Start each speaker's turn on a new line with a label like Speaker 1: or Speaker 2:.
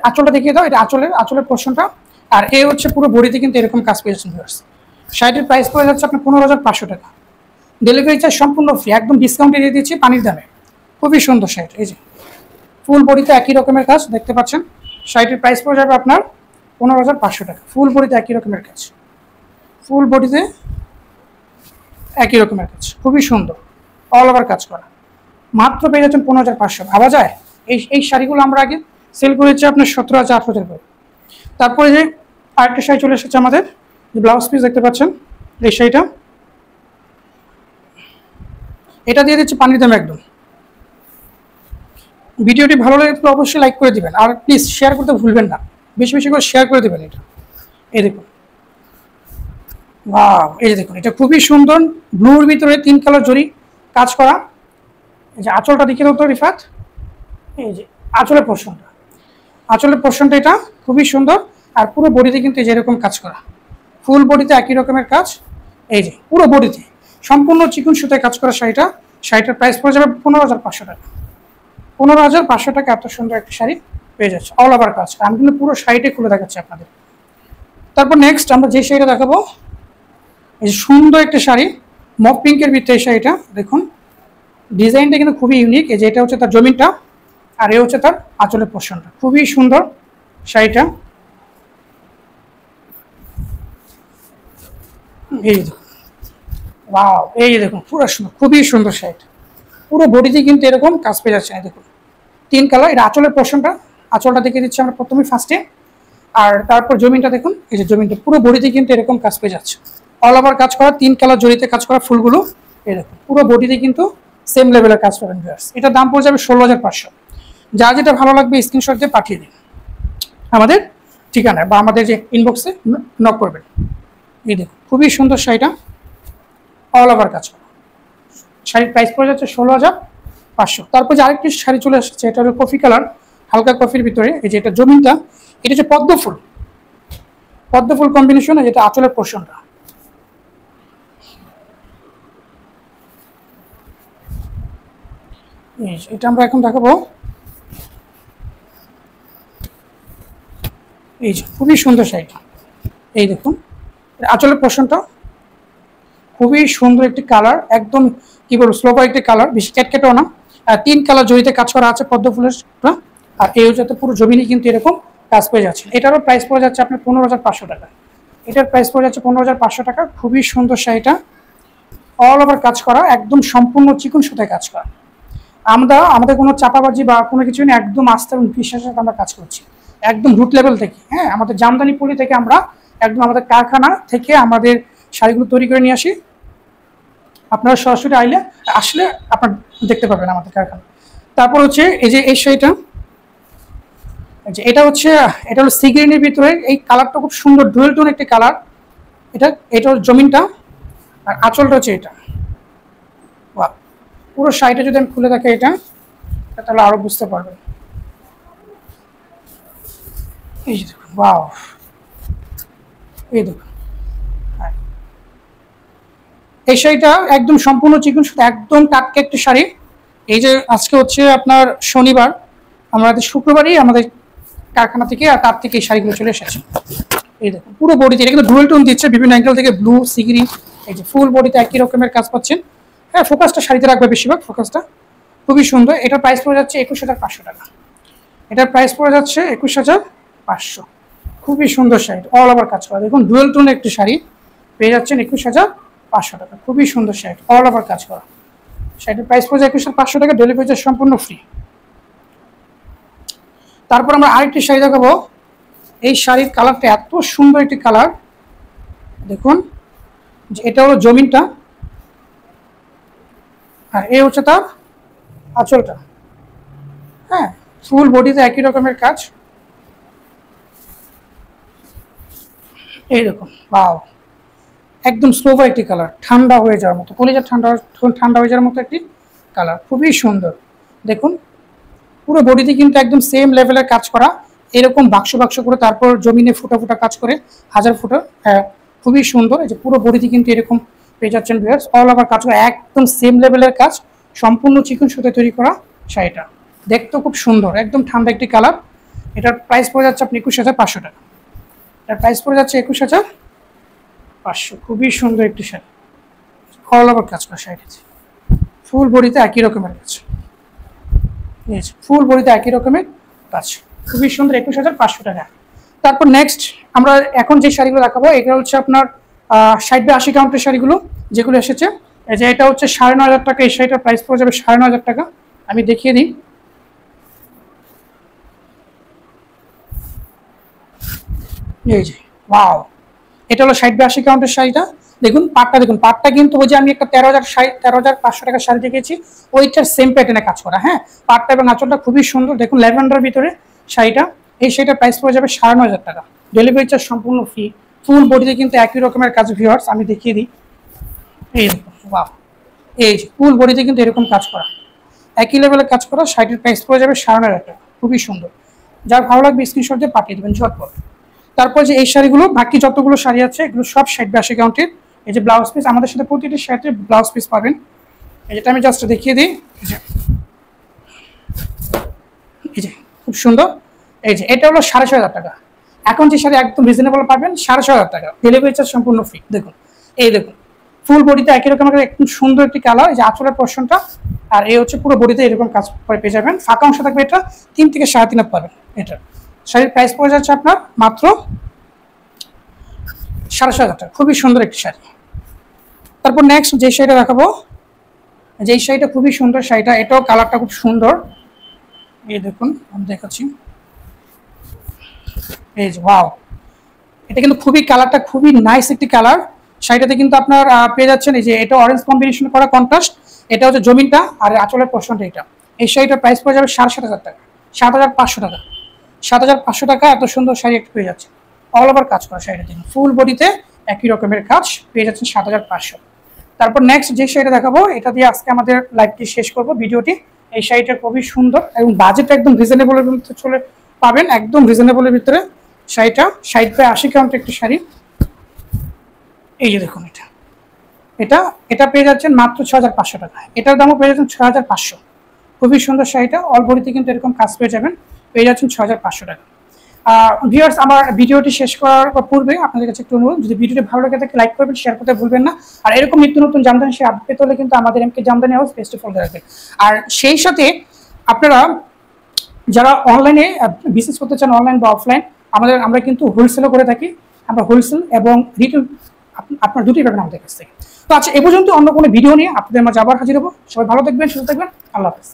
Speaker 1: আঁচলটা দেখিয়ে দাও, এটা আঁচলের পোর্শনটা। আর এই হচ্ছে পুরো বডিতে কিন্তু এরকম কাজ পেয়েছেন ভিউয়ার্স। শাড়িটির প্রাইস পড়ে যাচ্ছে আপনার 15,500 টাকা। ডেলিভারি চার্জ সম্পূর্ণ ফ্রি, একদম ডিসকাউন্টে দিয়ে দিচ্ছি পানির দামে। খুবই সুন্দর শাড়ি, এই যে ফুল বডিতে একই রকমের কাজ দেখতে পাচ্ছেন। শাড়িটির প্রাইস পড়ে যাবে আপনার 15,500 টাকা। ফুল বডিতে একই রকমের কাজ, ফুল বডিতে একই রকমের কাজ, খুবই সুন্দর, অল ওভার কাজ করা। মাত্র পেয়ে যাচ্ছেন 15,500। ভাবা যায় এই শাড়িগুলো আমরা আগে সেল করেছি আপনার 17,000 18,000 করে। তারপরে যে আরেকটা শাড়ি চলে এসেছে আমাদের, যে ব্লাউজ পিস দেখতে পাচ্ছেন, এই শাড়িটা, এটা দিয়ে দিচ্ছি পানির দামে একদম। ভিডিওটি ভালো লাগে তো অবশ্যই লাইক করে দিবেন, আর প্লিজ শেয়ার করতে ভুলবেন না, বেশি বেশি করে শেয়ার করে দেবেন। এটা এই দেখুন, ওয়াও, এই যে দেখুন, এটা খুবই সুন্দর, ব্লুর ভিতরে 3 কালার জরি কাজ করা। এই যে আঁচলটা দেখিয়ে দাও তো রিফাত, এই যে আঁচলের পোর্শনটা এটা খুবই সুন্দর। আর পুরো বডিতে কিন্তু এই যে এরকম কাজ করা, ফুল বডিতে একই রকমের কাজ। এই যে পুরো বডিতে সম্পূর্ণ চিকন সুতায় কাজ করা শাড়িটার প্রাইস পড়ে যাবে 15,500 টাকা। 15,500 টাকা এত সুন্দর একটা শাড়ি পেয়ে যাচ্ছে, অল ওভার কাজ। আমি কিন্তু পুরো শাড়িটাই খুলে দেখাচ্ছি আপনাদের। তারপর নেক্সট আমরা যে শাড়িটা দেখাবো, এই যে সুন্দর একটা শাড়ি, মফ পিঙ্কের ভিতরে এই শাড়িটা দেখুন, ডিজাইনটা কিন্তু খুবই ইউনিক। এই যে এটা হচ্ছে তার জমিনটা, আর এ হচ্ছে তার আঁচলের পোর্শনটা, খুবই সুন্দর শাড়িটা। এই দেখুন, ওয়াও, এই দেখুন পুরো সুন্দর, খুবই সুন্দর শাড়িটা। পুরো বডিতে কিন্তু এরকম কাজ পেয়ে যাচ্ছে। দেখুন 3 কালার, এটা আঁচলের পোর্শনটা, আঁচলটা দেখিয়ে দিচ্ছি আমরা প্রথমে ফার্স্টে। আর তারপর জমিনটা দেখুন, এই যে জমিনটা পুরো বডিতে কিন্তু এরকম কাজ পেয়ে যাচ্ছে, অল ওভার কাজ করা, 3 কালার জড়িতে কাজ করা ফুলগুলো। এই দেখুন পুরো বডিতে কিন্তু সেম লেভেলের কাজ করেন ভিউয়ার্স। এটার দাম পড়ে যাবে 16,500। যা যেটা ভালো লাগবে স্ক্রিনশট দিয়ে পাঠিয়ে দিন আমাদের ঠিকানায়, বা আমাদের যে ইনবক্সে নক করবেন। এই দেখুন খুবই সুন্দর শাড়িটা, অল ওভার কাজ করা। শাড়ির প্রাইস পড়ে যাচ্ছে 16,500। তারপর যে আরেকটি শাড়ি চলে আসছে, এটা হলো কফি কালার, হালকা কফির ভিতরে। এই যে এটা জমিনটা, এটা হচ্ছে পদ্ম ফুল কম্বিনেশন, যেটা আঁচলের পোর্শনটা। এটা আমরা এখন দেখাবো। এই যে খুবই সুন্দর শাড়িটা, এই দেখুন আঁচলের পোর্শনটা, খুবই সুন্দর একটি কালার, একদম কি বলবো স্লো একটি কালার, বেশি ক্যাটকেটেও না। আর 3 কালার জড়িতে কাজ করা আছে পদ্ম ফুলের। আর এই হচ্ছে পুরো জমিনে কিন্তু এরকম কাজ পেয়ে যাচ্ছে। এটারও প্রাইস পড়ে যাচ্ছে আপনার 15,500 টাকা। এটার প্রাইস পড়ে যাচ্ছে 15,500 টাকা। খুবই সুন্দর শাড়িটা, অল ওভার কাজ করা, একদম সম্পূর্ণ চিকন সুতায় কাজ করা। আমাদের কোনো চাপাবাজি বা কোনো কিছু নেই, একদম আস্থা এবং বিশ্বাসের সাথে আমরা কাজ করছি, একদম রুট লেভেল থেকে। হ্যাঁ, আমাদের জামদানি পল্লী থেকে আমরা একদম আমাদের কারখানা থেকে আমাদের শাড়িগুলো তৈরি করে নিয়ে আসি। আপনারা সরাসরি আসলে আপনার দেখতে পাবেন আমাদের কারখানা। তারপর হচ্ছে এই যে এই শাড়িটা, এটা হলো সি গ্রিনের ভিতরে, এই কালারটা খুব সুন্দর, ডুয়েল টোন একটি কালার। এটা জমিনটা, আর আঁচলটা হচ্ছে এটা। বাহ, পুরো শাড়িটা যদি আমি খুলে দেখি এটা, তাহলে আরো বুঝতে পারবেন। এই যে দেখুন, বাহ, এই দেখুন, এই শাড়িটা একদম সম্পূর্ণ চিকন সুতা, একদম টাটকা একটি শাড়ি। এই যে আজকে হচ্ছে আপনার শনিবার, আমাদের শুক্রবারই আমাদের কারখানা থেকে আর তার থেকে এই শাড়িগুলো চলে এসেছে। এই দেখুন পুরো বডিতে এটা কিন্তু ডুয়েল টোন দিচ্ছে, বিভিন্ন অ্যাঙ্গেল থেকে ব্লু, সি গ্রিন। এই যে ফুল বডিতে একই রকমের কাজ পাচ্ছেন। হ্যাঁ, ফোকাসটা শাড়িতে রাখবে বেশিরভাগ, ফোকাসটা খুবই সুন্দর। এটার প্রাইস পড়ে যাচ্ছে 21,500 টাকা। এটার প্রাইস পড়ে যাচ্ছে 21,500। খুবই সুন্দর শাড়ি, অল ওভার কাজ করা। দেখুন ডুয়েল টোনের একটি শাড়ি পেয়ে যাচ্ছেন 21,500 টাকা। খুবই সুন্দর শাড়ি, অল ওভার কাজ করা। শাড়িটার প্রাইস পড়ে যায় 21,500 টাকা, ডেলিভারি চার্জ সম্পূর্ণ ফ্রি। তারপর আমরা আরেকটি শাড়ি দেখাবো। এই শাড়ির কালারটা এত সুন্দর একটি কালার, দেখুন যে এটা হলো জমিনটা, আর এই হচ্ছে তার আঁচলটা। হ্যাঁ, ফুল বডিতে একই রকমের কাজ। এইরকম, বাও, একদম স্লোভা একটি কালার, ঠান্ডা হয়ে যাওয়ার মতো, কলিজা ঠান্ডা হয়ে যাওয়ার মতো একটি কালার, খুবই সুন্দর। দেখুন পুরো বডিতে কিন্তু একদম সেম লেভেলের কাজ করা, এরকম বাক্স করে, তারপর জমিনে ফুটা কাজ করে, 1000 ফুটা। হ্যাঁ, খুবই সুন্দর। এই যে পুরো বডিতে কিন্তু এরকম পেয়ে যাচ্ছেন ভিউয়ার্স, অল ওভার কাজ করা, একদম সেম লেভেলের কাজ, সম্পূর্ণ চিকন সুতায় তৈরি করা শাড়িটা। দেখতেও খুব সুন্দর, একদম ঠান্ডা একটি কালার। এটার প্রাইস পড়ে যাচ্ছে আপনি 21,500 টাকা। এটার প্রাইস পড়ে যাচ্ছে 21,500। খুবই সুন্দর একটি শাড়ি, অল ওভার কাজ করা শাড়ি, ফুল বডিতে একই রকমের কাজ, ফুল বডিতে একই রকমের কাজ, খুবই সুন্দর, 21,500 টাকা। তারপর নেক্সট আমরা এখন যে শাড়িগুলো দেখাবো এগুলো হচ্ছে আপনার 60 বা 80 কাউন্টের শাড়িগুলো যেগুলো এসেছে। এই যে এটা হচ্ছে 9,500 টাকা, এই শাড়িটার প্রাইস পড়ে যাবে 9,500 টাকা। আমি দেখিয়ে দিই, এই যে ওয়াও, এটা হলো 60 বা 80 কাউন্টের শাড়িটা। দেখুন পাটটা, দেখুন পাটটা কিন্তু ওই যে আমি একটা 13,500 টাকার শাড়ি দেখেছি, ওইটার সেম প্যাটার্নে কাজ করা। হ্যাঁ, পাটটা এবং আঁচলটা খুবই সুন্দর, দেখুন ল্যাভেন্ডার ভিতরে শাড়িটা। এই শাড়িটার প্রাইস পড়ে যাবে 9,500 টাকা, ডেলিভারি চার্জ সম্পূর্ণ ফ্রি। ফুল বডিতে কিন্তু একই রকমের কাজ ভিউয়ার্স, আমি দেখিয়ে দিই, এই ওয়াও, এই যে ফুল বডিতে কিন্তু এরকম কাজ করা, একই লেভেলের কাজ করা। শাড়িটির প্রাইস পড়ে যাবে 9,500 টাকা, খুবই সুন্দর। যার ভালো লাগবে স্ক্রিনশট দিয়ে পাঠিয়ে দেবেন ঝটপট। তারপর যে এই শাড়িগুলো, বাকি যতগুলো শাড়ি আছে এগুলো সব 60 বা 80 কাউন্টের। এই যে ব্লাউজ পিস, আমাদের সাথে প্রতিটি শাড়িতে ব্লাউজ পিস পাবেন। এই যেটা আমি জাস্ট দেখিয়ে দিই, এই যে খুব সুন্দর। এই যে এটা হলো 6,500 টাকা। এখন যে শাড়ি একদম রিজনেবল পাবেন 6,500 টাকা, ডেলিভারি চার্জ সম্পূর্ণ ফ্রি। দেখুন, এই দেখুন ফুল বডিতে একই রকম একদম সুন্দর একটি কালার, এই যে আঁচলের পোর্শনটা, আর এই হচ্ছে পুরো বডিতে এরকম কাজ করে পেয়ে যাবেন। ফাঁকা অংশ থাকবে এটা 3 থেকে 3.5 পাবেন। এটা শাড়ির প্রাইস পড়ে যাচ্ছে আপনার মাত্র 6,500 টাকা, খুবই সুন্দর একটি শাড়ি। তারপর নেক্সট যে শাড়িটা দেখাবো, যে শাড়িটা খুবই সুন্দর শাড়িটা, এটাও কালারটা খুব সুন্দর। এই দেখুন আমি দেখাচ্ছি, এই যে ওয়াও, এটা কিন্তু খুবই কালারটা খুবই নাইস একটি কালার। শাড়িটাতে কিন্তু আপনার পেয়ে যাচ্ছেন এই যে এটা অরেঞ্জ কম্বিনেশন করা কন্ট্রাস্ট, এটা হচ্ছে জমিনটা আর আঁচলের পোর্শনটা এটা। এই শাড়িটার প্রাইস পড়ে যাবে 7,500 টাকা, 7,500 টাকা, 7,500 টাকা। এত সুন্দর শাড়ি একটু পেয়ে যাচ্ছে, অল ওভার কাজ করা শাড়িটা, দেখুন ফুল বডিতে একই রকমের কাজ, পেয়ে যাচ্ছেন 7,500। তারপর নেক্সট যে শাড়িটা দেখাবো, এটা দিয়ে আজকে আমাদের লাইভটি শেষ করব, ভিডিওটি। এই শাড়িটা খুবই সুন্দর এবং বাজেট একদম রিজনেবলের ভিতরে চলে পাবেন, একদম রিজনেবলের ভিতরে শাড়িটা। 60 বা 80 কাউন্টের একটি শাড়ি, এই যে দেখুন এটা এটা এটা পেয়ে যাচ্ছেন মাত্র 6,500 টাকা। এটার দামও পেয়ে যাচ্ছেন 6,500। খুবই সুন্দর শাড়িটা, অল বডিতে কিন্তু এরকম কাজ পেয়ে যাবেন, পেয়ে যাচ্ছেন 6,500 টাকা। ভিউয়ার্স, আমার ভিডিওটি শেষ করার পূর্বে আপনাদের কাছে একটু অনুরোধ, যদি ভিডিওটি ভালো লাগে থাকে লাইক করবেন, শেয়ার করতে ভুলবেন না। আর এরকম নিত্য নতুন জামদানি সে আপডেট পেতে হলে কিন্তু আমাদের এমকে জামদানি হাউস পেজটি ফলো রাখবেন। আর সেই সাথে আপনারা যারা অনলাইনে বিজনেস করতে চান, অনলাইন বা অফলাইন, আমরা কিন্তু হোলসেলও করে থাকি। আমরা হোলসেল এবং রিটেল আপনার দুটোই পাবেন আমাদের কাছ থেকে। তো আচ্ছা, এ পর্যন্ত অন্য কোনো ভিডিও নিয়ে আপনাদের মাঝে আবার হাজির হবো। সবাই ভালো থাকবেন, সুস্থ থাকবেন, আল্লাহ হাফেজ।